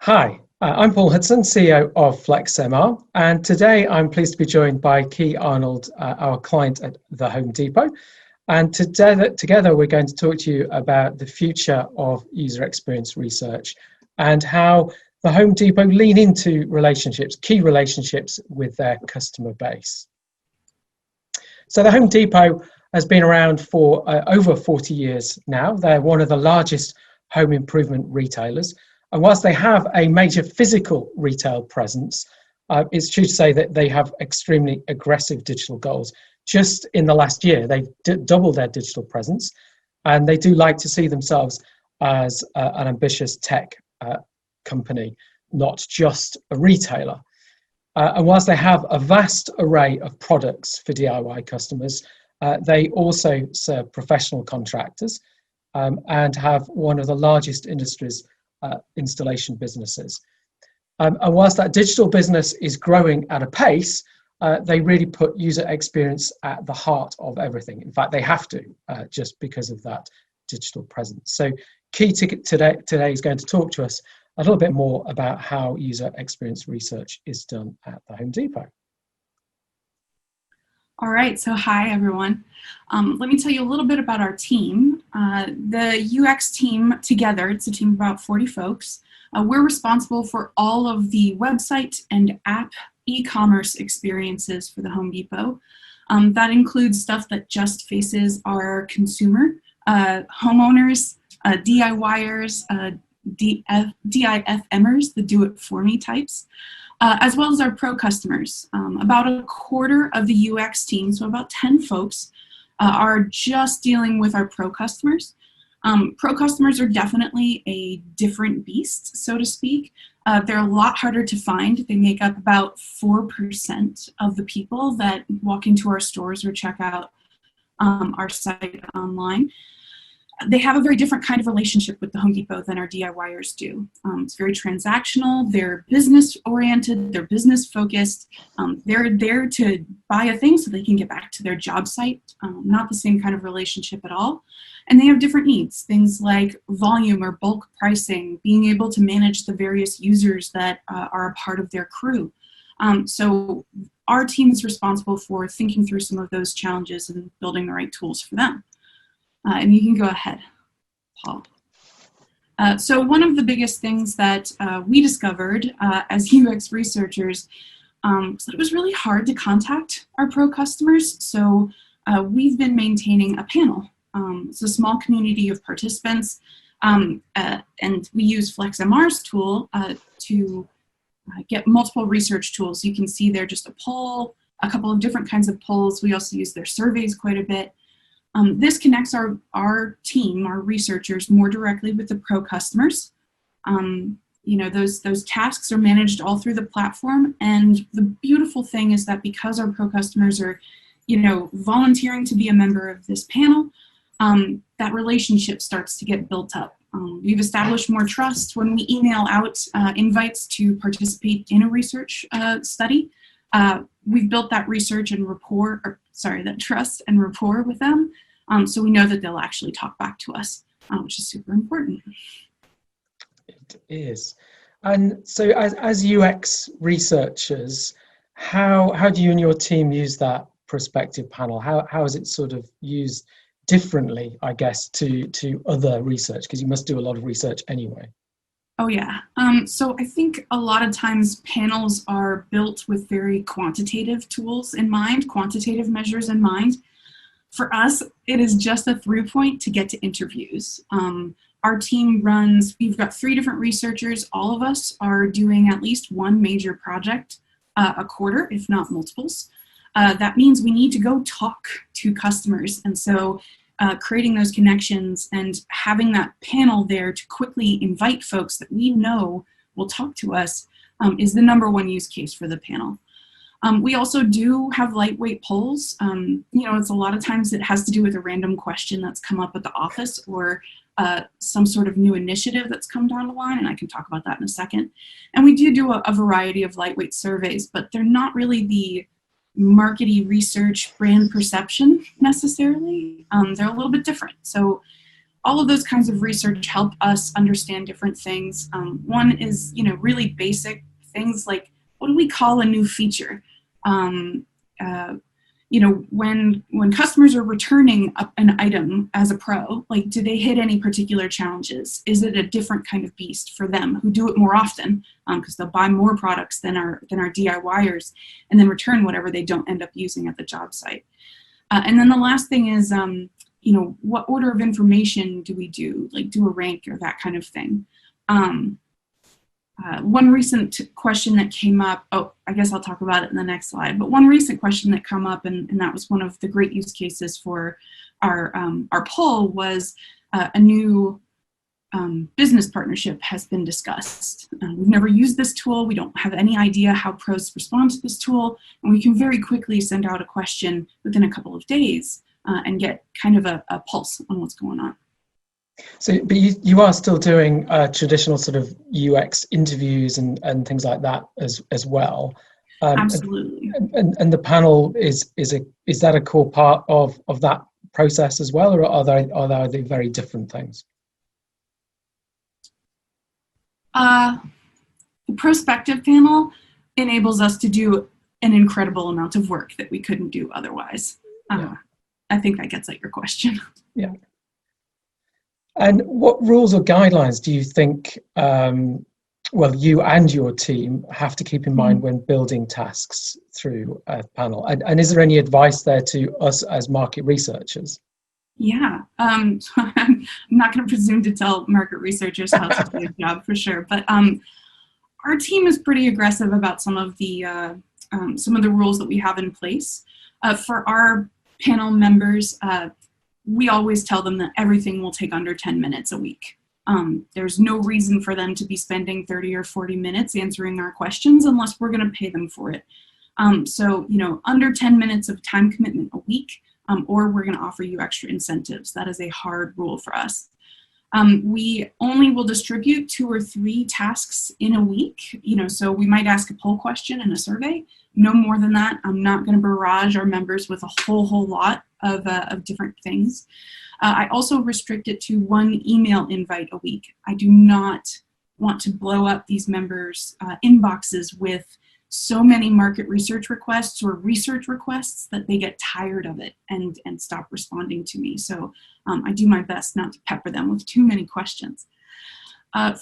Hi, I'm Paul Hudson, CEO of FlexMR, and today I'm pleased to be joined by Key Arnold, our client at the Home Depot. And together we're going to talk to you about the future of user experience research and how the Home Depot lean into key relationships with their customer base. So the Home Depot has been around for over 40 years now. They're one of the largest home improvement retailers. And whilst they have a major physical retail presence, it's true to say that they have extremely aggressive digital goals. Just in the last year, they've doubled their digital presence, and they do like to see themselves as an ambitious tech company, not just a retailer. And whilst they have a vast array of products for DIY customers, they also serve professional contractors and have one of the largest installation businesses. And whilst that digital business is growing at a pace, they really put user experience at the heart of everything. In fact, they have to, just because of that digital presence. So Key today is going to talk to us a little bit more about how user experience research is done at the Home Depot. All right, so hi everyone. Let me tell you a little bit about our team. The UX team together, it's a team of about 40 folks. We're responsible for all of the website and app e-commerce experiences for the Home Depot. That includes stuff that just faces our consumer, homeowners, DIYers, DIFMers, the do-it-for-me types. As well as our pro customers. About a quarter of the UX team, so about 10 folks, are just dealing with our pro customers. Pro customers are definitely a different beast, so to speak. They're a lot harder to find. They make up about 4% of the people that walk into our stores or check out our site online. They have a very different kind of relationship with the Home Depot than our DIYers do. It's very transactional, they're business oriented, they're business focused. They're there to buy a thing so they can get back to their job site, not the same kind of relationship at all. And they have different needs, things like volume or bulk pricing, being able to manage the various users that are a part of their crew. So our team is responsible for thinking through some of those challenges and building the right tools for them. And you can go ahead, Paul. So one of the biggest things that we discovered as UX researchers was that it was really hard to contact our pro customers. So we've been maintaining a panel. It's a small community of participants, and we use FlexMR's tool to get multiple research tools. You can see there just a poll, a couple of different kinds of polls. We also use their surveys quite a bit. This connects our team, our researchers, more directly with the pro customers. Those tasks are managed all through the platform, and the beautiful thing is that because our pro customers are, volunteering to be a member of this panel, that relationship starts to get built up. We've established more trust when we email out invites to participate in a research study. We've built that that trust and rapport with them. So we know that they'll actually talk back to us, which is super important. It is. And so as UX researchers, how do you and your team use that prospective panel? How is it sort of used differently, I guess, to other research? Because you must do a lot of research anyway. Oh yeah. So I think a lot of times panels are built with very quantitative tools in mind, quantitative measures in mind. For us, it is just a through point to get to interviews. Our team we've got 3 different researchers. All of us are doing at least one major project a quarter, if not multiples. That means we need to go talk to customers. And so creating those connections and having that panel there to quickly invite folks that we know will talk to us is the #1 use case for the panel. We also do have lightweight polls. It's a lot of times it has to do with a random question that's come up at the office or some sort of new initiative that's come down the line, and I can talk about that in a second. And we do a variety of lightweight surveys, but they're not really the marketing research brand perception necessarily. They're a little bit different. So all of those kinds of research help us understand different things. One is, really basic things like, what do we call a new feature? When customers are returning an item as a pro, like, do they hit any particular challenges? Is it a different kind of beast for them who do it more often, because they'll buy more products than our DIYers and then return whatever they don't end up using at the job site? And then the last thing is, what order of information do we do? Like, do a rank or that kind of thing. One recent question that came up, I guess I'll talk about it in the next slide, but one recent question that came up, and that was one of the great use cases for our poll, was a new business partnership has been discussed. We've never used this tool. We don't have any idea how pros respond to this tool, and we can very quickly send out a question within a couple of days and get kind of a pulse on what's going on. So, but you are still doing traditional sort of UX interviews and things like that as well. Absolutely. And the panel is that a core part of that process as well, or are they very different things? The prospective panel enables us to do an incredible amount of work that we couldn't do otherwise. I think that gets at your question. Yeah. And what rules or guidelines do you think, you and your team have to keep in mind when building tasks through a panel? And is there any advice there to us as market researchers? Yeah, so I'm not going to presume to tell market researchers how to do a job for sure, but our team is pretty aggressive about some of the rules that we have in place. For our panel members, we always tell them that everything will take under 10 minutes a week. There's no reason for them to be spending 30 or 40 minutes answering our questions unless we're going to pay them for it. So, under 10 minutes of time commitment a week, or we're going to offer you extra incentives. That is a hard rule for us. We only will distribute 2 or 3 tasks in a week. So we might ask a poll question in a survey. No more than that. I'm not going to barrage our members with a whole lot of different things. I also restrict it to 1 email invite a week. I do not want to blow up these members' inboxes with so many market research requests or research requests that they get tired of it and stop responding to me. So I do my best not to pepper them with too many questions.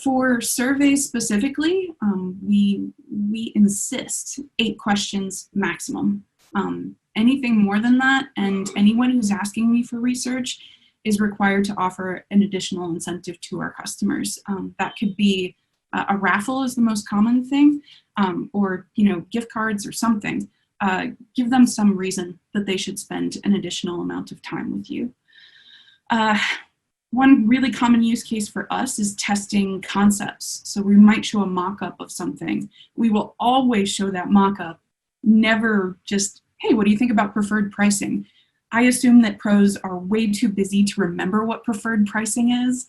For surveys specifically, we insist 8 questions maximum. Anything more than that, and anyone who's asking me for research is required to offer an additional incentive to our customers. That could be a raffle is the most common thing, or gift cards or something. Give them some reason that they should spend an additional amount of time with you. One really common use case for us is testing concepts. So we might show a mock-up of something. We will always show that mock-up, never just, hey, what do you think about preferred pricing? I assume that pros are way too busy to remember what preferred pricing is.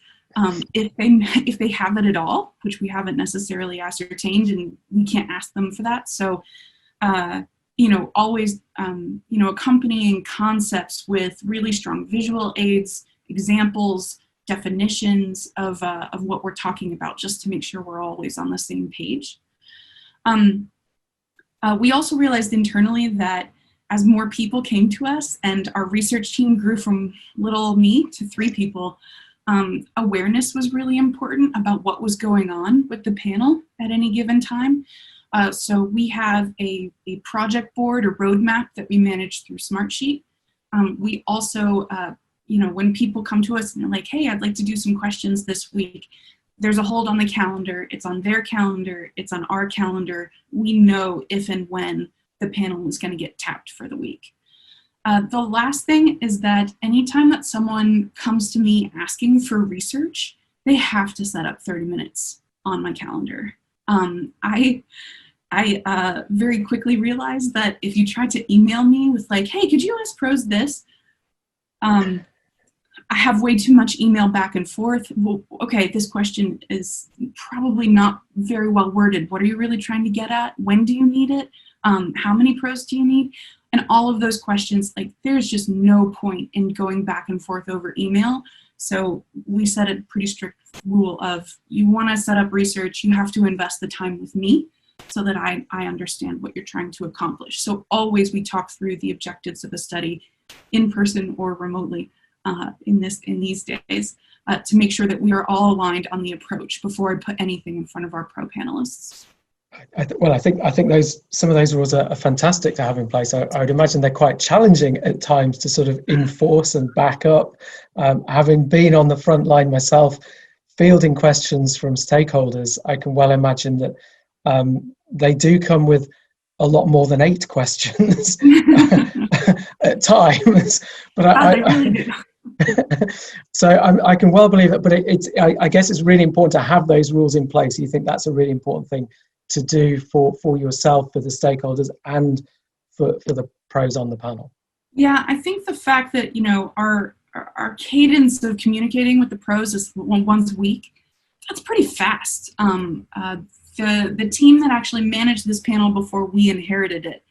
If they have it at all, which we haven't necessarily ascertained, and we can't ask them for that. So, always, accompanying concepts with really strong visual aids, examples, definitions of what we're talking about, just to make sure we're always on the same page. We also realized internally that as more people came to us and our research team grew from little me to 3 people, awareness was really important about what was going on with the panel at any given time. So we have a project board or roadmap that we manage through Smartsheet. We also, when people come to us and they're like, hey, I'd like to do some questions this week, there's a hold on the calendar. It's on their calendar. It's on our calendar. We know if and when the panel is going to get tapped for the week. The last thing is that anytime that someone comes to me asking for research, they have to set up 30 minutes on my calendar. I very quickly realized that if you try to email me with like, hey, could you ask pros this? I have way too much email back and forth. Well, okay, this question is probably not very well worded. What are you really trying to get at? When do you need it? How many pros do you need? And all of those questions, like there's just no point in going back and forth over email. So we set a pretty strict rule of, you want to set up research, you have to invest the time with me so that I understand what you're trying to accomplish. So always we talk through the objectives of a study in person or remotely in these days to make sure that we are all aligned on the approach before I put anything in front of our pro panelists. I think some of those rules are fantastic to have in place. I would imagine they're quite challenging at times to sort of enforce and back up. Having been on the front line myself, fielding questions from stakeholders, I can well imagine that they do come with a lot more than 8 questions at times. But they really do. So I can well believe it. But I guess it's really important to have those rules in place. You think that's a really important thing to do for yourself, for the stakeholders, and for the pros on the panel? Yeah, I think the fact that our cadence of communicating with the pros is once a week, that's pretty fast. The team that actually managed this panel before we inherited it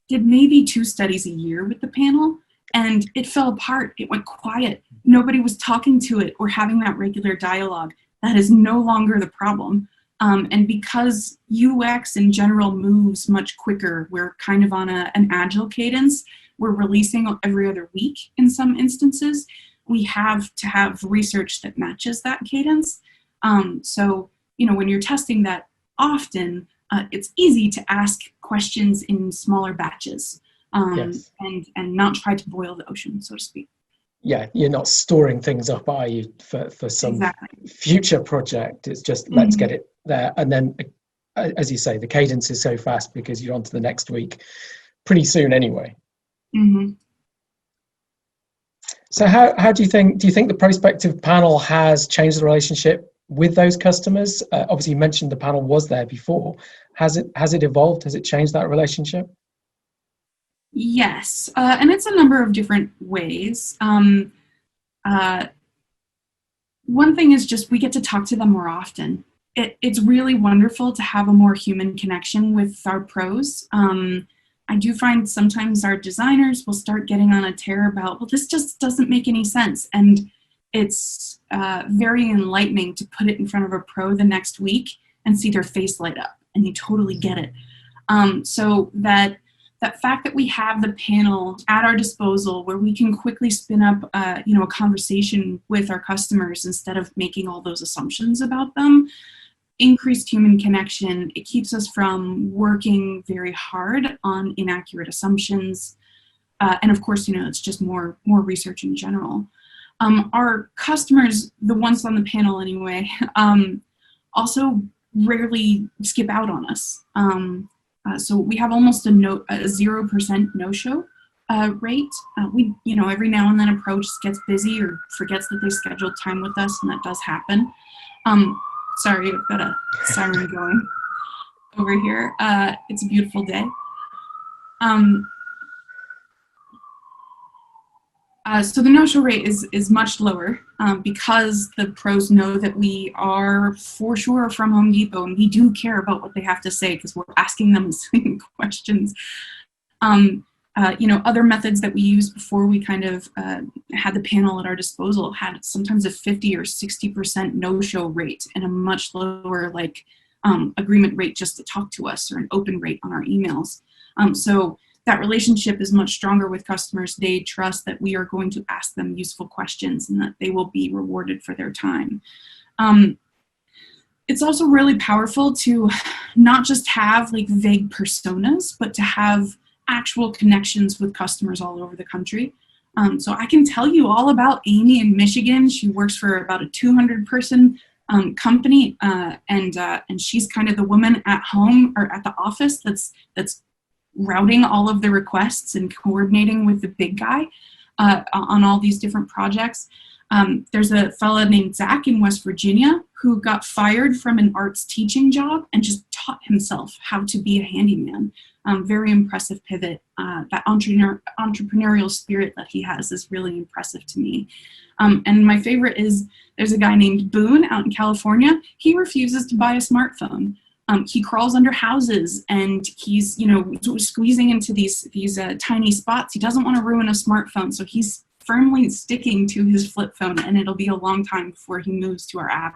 did maybe 2 studies a year with the panel, and it fell apart. It went quiet. Nobody was talking to it or having that regular dialogue. That is no longer the problem. And because UX in general moves much quicker, we're kind of on an agile cadence. We're releasing every other week in some instances. We have to have research that matches that cadence. So, when you're testing that often, it's easy to ask questions in smaller batches Yes. and not try to boil the ocean, so to speak. Yeah, you're not storing things up, are you, for some Exactly. future project? It's just let's get it there. And then, as you say, the cadence is so fast because you're on to the next week pretty soon anyway. Mm-hmm. So how do you think the prospective panel has changed the relationship with those customers? Obviously, you mentioned the panel was there before. Has it evolved? Has it changed that relationship? Yes, and it's a number of different ways. One thing is just we get to talk to them more often. It's really wonderful to have a more human connection with our pros. I do find sometimes our designers will start getting on a tear about, well, this just doesn't make any sense. And it's very enlightening to put it in front of a pro the next week and see their face light up and they totally get it. So that fact that we have the panel at our disposal where we can quickly spin up a conversation with our customers instead of making all those assumptions about them, increased human connection. It keeps us from working very hard on inaccurate assumptions. And of course, it's just more research in general. Our customers, the ones on the panel anyway, also rarely skip out on us. So we have almost a 0% no-show rate. We, every now and then a pro just gets busy or forgets that they scheduled time with us, and that does happen. Sorry, I've got a siren going over here. It's a beautiful day. So the no-show rate is much lower because the pros know that we are for sure from Home Depot and we do care about what they have to say because we're asking them the same questions. Other methods that we used before we kind of had the panel at our disposal had sometimes a 50 or 60% no-show rate and a much lower agreement rate just to talk to us or an open rate on our emails. So that relationship is much stronger with customers. They trust that we are going to ask them useful questions and that they will be rewarded for their time. It's also really powerful to not just have vague personas, but to have actual connections with customers all over the country. So I can tell you all about Amy in Michigan. She works for about a 200-person company, and she's kind of the woman at home or at the office that's routing all of the requests and coordinating with the big guy on all these different projects. There's a fella named Zach in West Virginia who got fired from an arts teaching job and just taught himself how to be a handyman. Very impressive pivot. That entrepreneurial spirit that he has is really impressive to me. And my favorite is there's a guy named Boone out in California. He refuses to buy a smartphone. He crawls under houses, and he's, you know, squeezing into these tiny spots. He doesn't want to ruin a smartphone, so he's firmly sticking to his flip phone, and it'll be a long time before he moves to our app.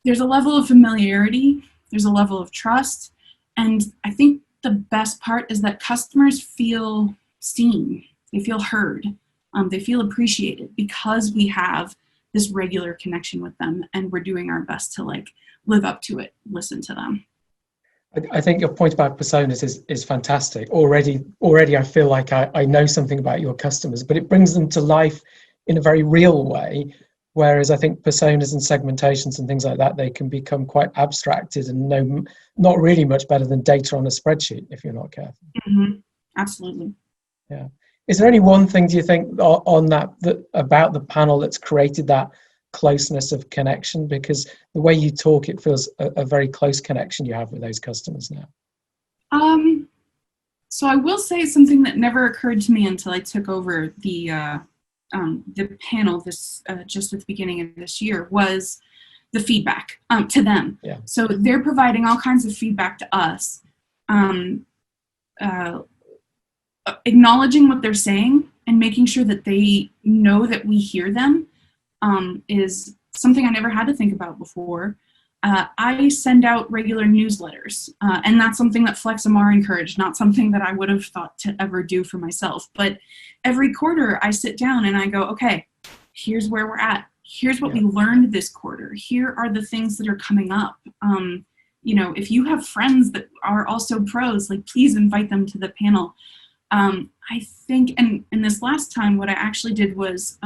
There's a level of familiarity, there's a level of trust, and I think the best part is that customers feel seen, they feel heard, they feel appreciated because we have this regular connection with them, and we're doing our best to like live up to it, listen to them. I think your point about personas is fantastic. Already I feel like I know something about your customers, but it brings them to life in a very real way. Whereas I think personas and segmentations and things like that, they can become quite abstracted and not really much better than data on a spreadsheet if you're not careful. Mm-hmm. Absolutely. Yeah. Is there any one thing, do you think, on that about the panel that's created that closeness of connection? Because the way you talk, it feels a very close connection you have with those customers now. So I will say something that never occurred to me until I took over the panel just at the beginning of this year was the feedback to them. Yeah. So they're providing all kinds of feedback to us, acknowledging what they're saying and making sure that they know that we hear them is something I never had to think about before. I send out regular newsletters, and that's something that FlexMR encouraged, not something that I would have thought to ever do for myself. But every quarter I sit down and I go, okay, here's where we're at. Here's what we learned this quarter. Here are the things that are coming up. You know, if you have friends that are also pros, like please invite them to the panel. I think, and this last time, what I actually did was,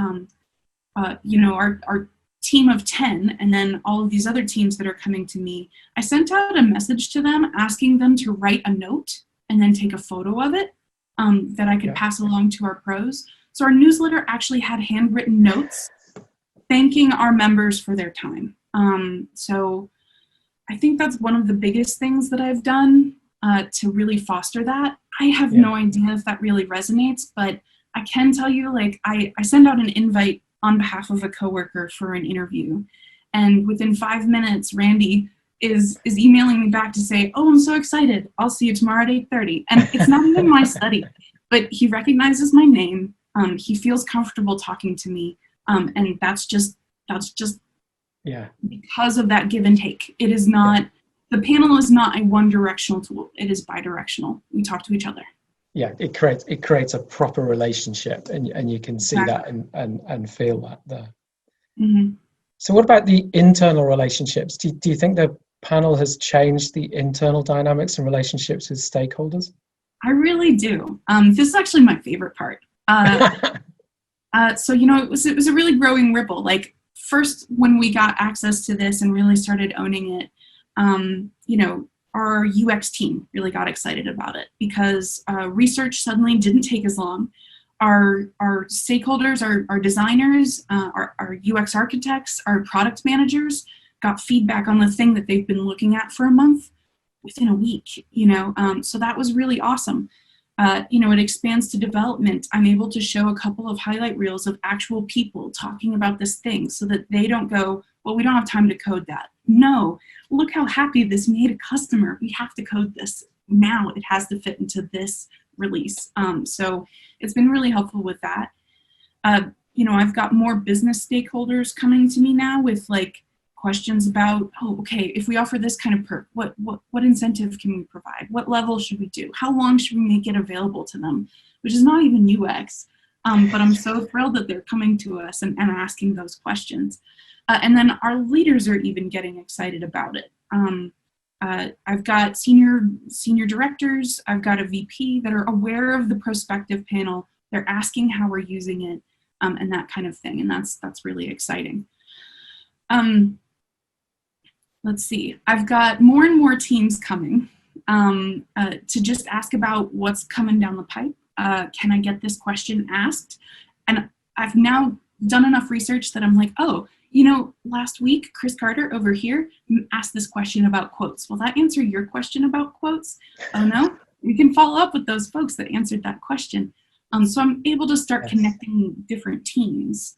you know, our team of 10 and then all of these other teams that are coming to me, I sent out a message to them asking them to write a note and then take a photo of it that I could pass along to our pros. So our newsletter actually had handwritten notes thanking our members for their time. So I think that's one of the biggest things that I've done to really foster that. I have no idea if that really resonates, but I can tell you, like, I send out an invite on behalf of a coworker for an interview, and within 5 minutes, Randy is emailing me back to say, "Oh, I'm so excited! I'll see you tomorrow at 8:30." And it's not even my study, but he recognizes my name. He feels comfortable talking to me, and that's just because of that give and take. It is not. The panel is not a one-directional tool. It is bi-directional. We talk to each other. Yeah, it creates a proper relationship, and you can see that and feel that there. Mm-hmm. So what about the internal relationships? Do you think the panel has changed the internal dynamics and relationships with stakeholders? I really do. This is actually my favorite part. So, you know, it was a really growing ripple. Like, first, when we got access to this and really started owning it, you know, our UX team really got excited about it because research suddenly didn't take as long. Our stakeholders, our designers, our UX architects, our product managers got feedback on the thing that they've been looking at for a month within a week, you know, so that was really awesome. You know, it expands to development. I'm able to show a couple of highlight reels of actual people talking about this thing so that they don't go, well, we don't have time to code that. No, look how happy this made a customer. We have to code this now. It has to fit into this release. So it's been really helpful with that. You know, I've got more business stakeholders coming to me now with like questions about, oh, okay, if we offer this kind of perk, what incentive can we provide? What level should we do? How long should we make it available to them? Which is not even UX, but I'm so thrilled that they're coming to us and asking those questions. And then our leaders are even getting excited about it. I've got senior directors, I've got a VP that are aware of the prospective panel. They're asking how we're using it and that kind of thing. And that's really exciting. Let's see, I've got more and more teams coming to just ask about what's coming down the pipe. Can I get this question asked? And I've now done enough research that I'm like, oh, you know, last week, Chris Carter over here asked this question about quotes. Will that answer your question about quotes? Oh no, we can follow up with those folks that answered that question. So I'm able to start connecting different teams.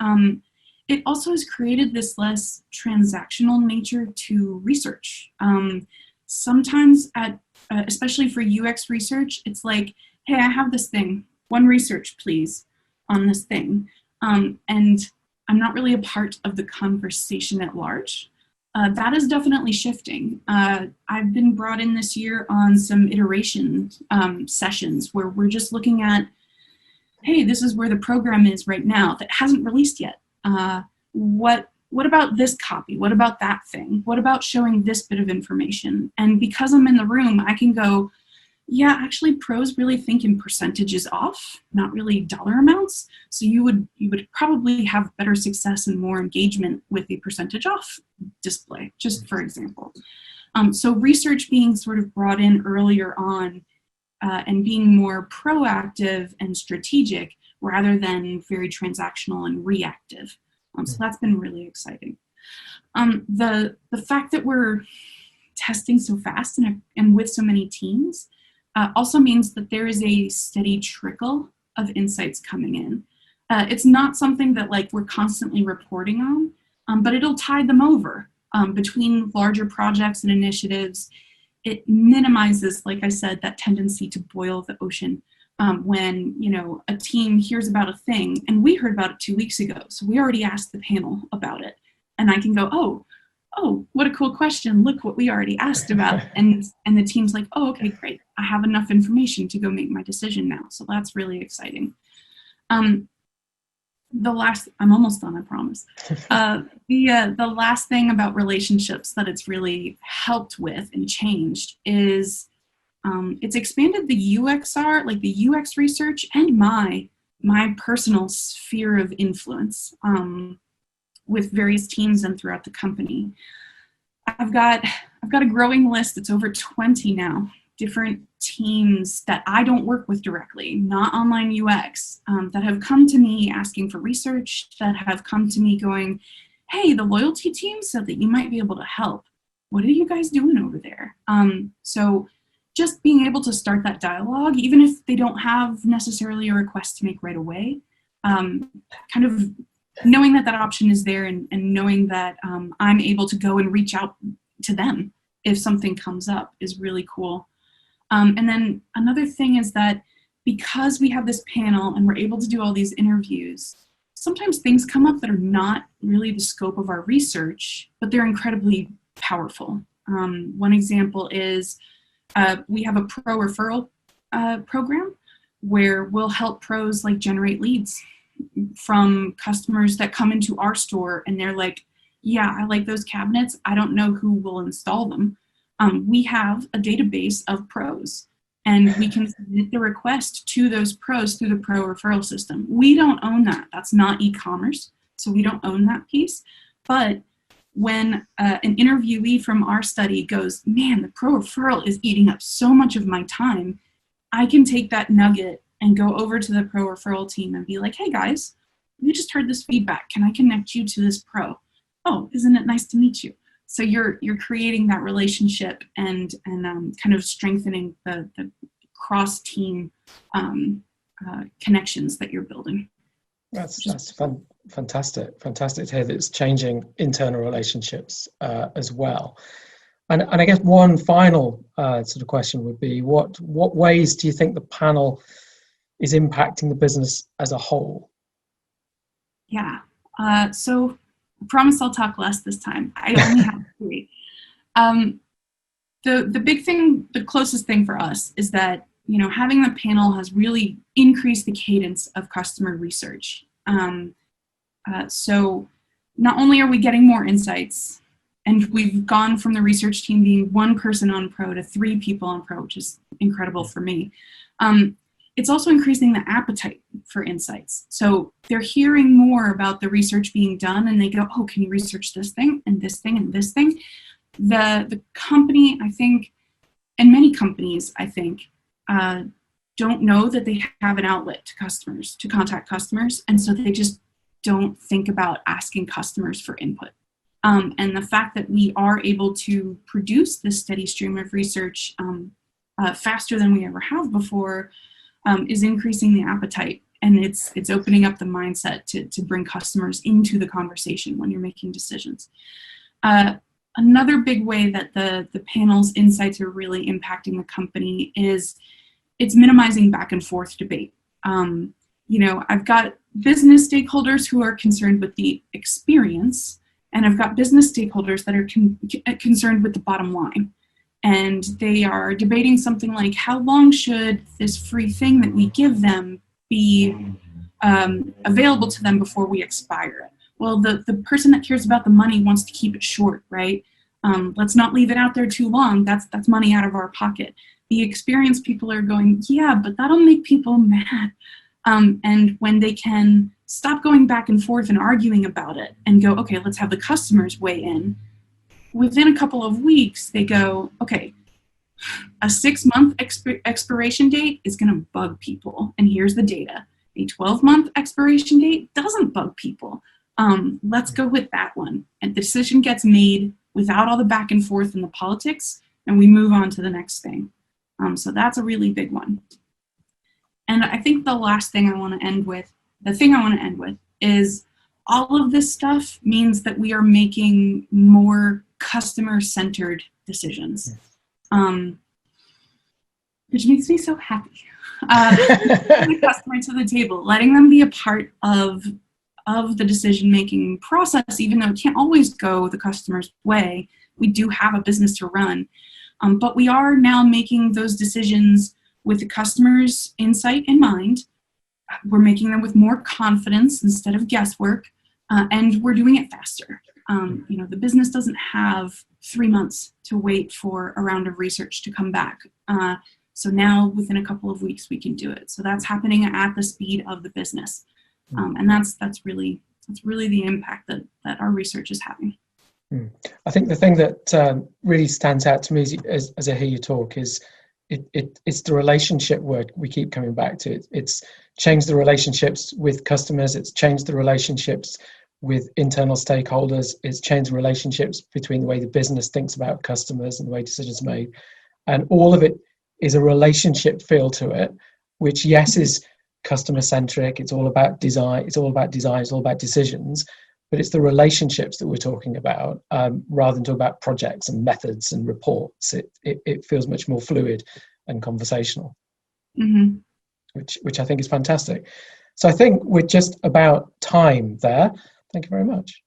it also has created this less transactional nature to research. Sometimes especially for UX research, it's like, hey, I have this thing, one research please on this thing. And I'm not really a part of the conversation at large. That is definitely shifting. I've been brought in this year on some iteration sessions where we're just looking at, hey, this is where the program is right now that hasn't released yet. What about this copy? What about that thing? What about showing this bit of information? And because I'm in the room, I can go, yeah, actually pros really think in percentages off, not really dollar amounts. So you would probably have better success and more engagement with a percentage off display, just for example. So research being sort of brought in earlier on and being more proactive and strategic rather than very transactional and reactive. So that's been really exciting. The fact that we're testing so fast and with so many teams also means that there is a steady trickle of insights coming in. It's not something that like we're constantly reporting on, but it'll tide them over between larger projects and initiatives. It minimizes, like I said, that tendency to boil the ocean when a team hears about a thing, and we heard about it 2 weeks ago, so we already asked the panel about it, and I can go, oh, what a cool question, look what we already asked about. And the team's like, oh, okay, great, I have enough information to go make my decision now. So that's really exciting. I'm almost done, I promise. The last thing about relationships that it's really helped with and changed is it's expanded the UXR, like the UX research, and my personal sphere of influence with various teams and throughout the company. I've got a growing list. It's over 20 now, different teams that I don't work with directly, not online UX, that have come to me asking for research, that have come to me going, hey, the loyalty team said that you might be able to help. What are you guys doing over there? So just being able to start that dialogue, even if they don't have necessarily a request to make right away, kind of knowing that option is there and knowing that I'm able to go and reach out to them if something comes up is really cool. And then another thing is that because we have this panel and we're able to do all these interviews, sometimes things come up that are not really the scope of our research, but they're incredibly powerful. One example is we have a pro referral program where we'll help pros like generate leads from customers that come into our store and they're like, yeah, I like those cabinets. I don't know who will install them. We have a database of pros and we can submit the request to those pros through the pro referral system. We don't own that. That's not e-commerce. So we don't own that piece. But when an interviewee from our study goes, man, the pro referral is eating up so much of my time, I can take that nugget and go over to the pro referral team and be like, hey guys, we just heard this feedback. Can I connect you to this pro? Oh, isn't it nice to meet you? So you're creating that relationship and kind of strengthening the cross-team connections that you're building. That's fantastic to hear that it's changing internal relationships as well. And I guess one final sort of question would be, what ways do you think the panel is impacting the business as a whole? Yeah, so I promise I'll talk less this time. I only have 3. The big thing, the closest thing for us is that, having the panel has really increased the cadence of customer research. So not only are we getting more insights, and we've gone from the research team being 1 person on pro to 3 people on pro, which is incredible for me. It's also increasing the appetite for insights. So they're hearing more about the research being done and they go, oh, can you research this thing and this thing and this thing? The company, I think, and many companies, I think, don't know that they have an outlet to customers, to contact customers. And so they just don't think about asking customers for input. And the fact that we are able to produce this steady stream of research faster than we ever have before is increasing the appetite And it's opening up the mindset to bring customers into the conversation when you're making decisions. Another big way that the panel's insights are really impacting the company is it's minimizing back and forth debate. I've got business stakeholders who are concerned with the experience, and I've got business stakeholders that are concerned with the bottom line. And they are debating something like, how long should this free thing that we give them be available to them before we expire it? Well, the person that cares about the money wants to keep it short, right? Let's not leave it out there too long. That's money out of our pocket. The experienced people are going, yeah, but that'll make people mad. And when they can stop going back and forth and arguing about it and go, okay, let's have the customers weigh in. Within a couple of weeks, they go, okay, a 6-month expiration date is going to bug people. And here's the data. A 12-month expiration date doesn't bug people. Let's go with that one. And the decision gets made without all the back and forth and the politics, and we move on to the next thing. So that's a really big one. And I think the last thing I want to end with, is all of this stuff means that we are making more customer-centered decisions, which makes me so happy. The customer to the table, letting them be a part of the decision-making process, even though it can't always go the customer's way. We do have a business to run, but we are now making those decisions with the customer's insight in mind. We're making them with more confidence instead of guesswork, and we're doing it faster. The business doesn't have 3 months to wait for a round of research to come back. So now within a couple of weeks we can do it. So that's happening at the speed of the business. And that's really the impact that our research is having. I think the thing that really stands out to me as I hear you talk is it's the relationship word we keep coming back to. It's changed the relationships with customers. It's changed the relationships with internal stakeholders. It's changed the relationships between the way the business thinks about customers and the way decisions are made. And all of it is a relationship feel to it, which, yes, is customer centric. It's all about design. It's all about decisions. But it's the relationships that we're talking about, rather than talk about projects and methods and reports. It feels much more fluid and conversational, which I think is fantastic. So I think we're just about time there. Thank you very much.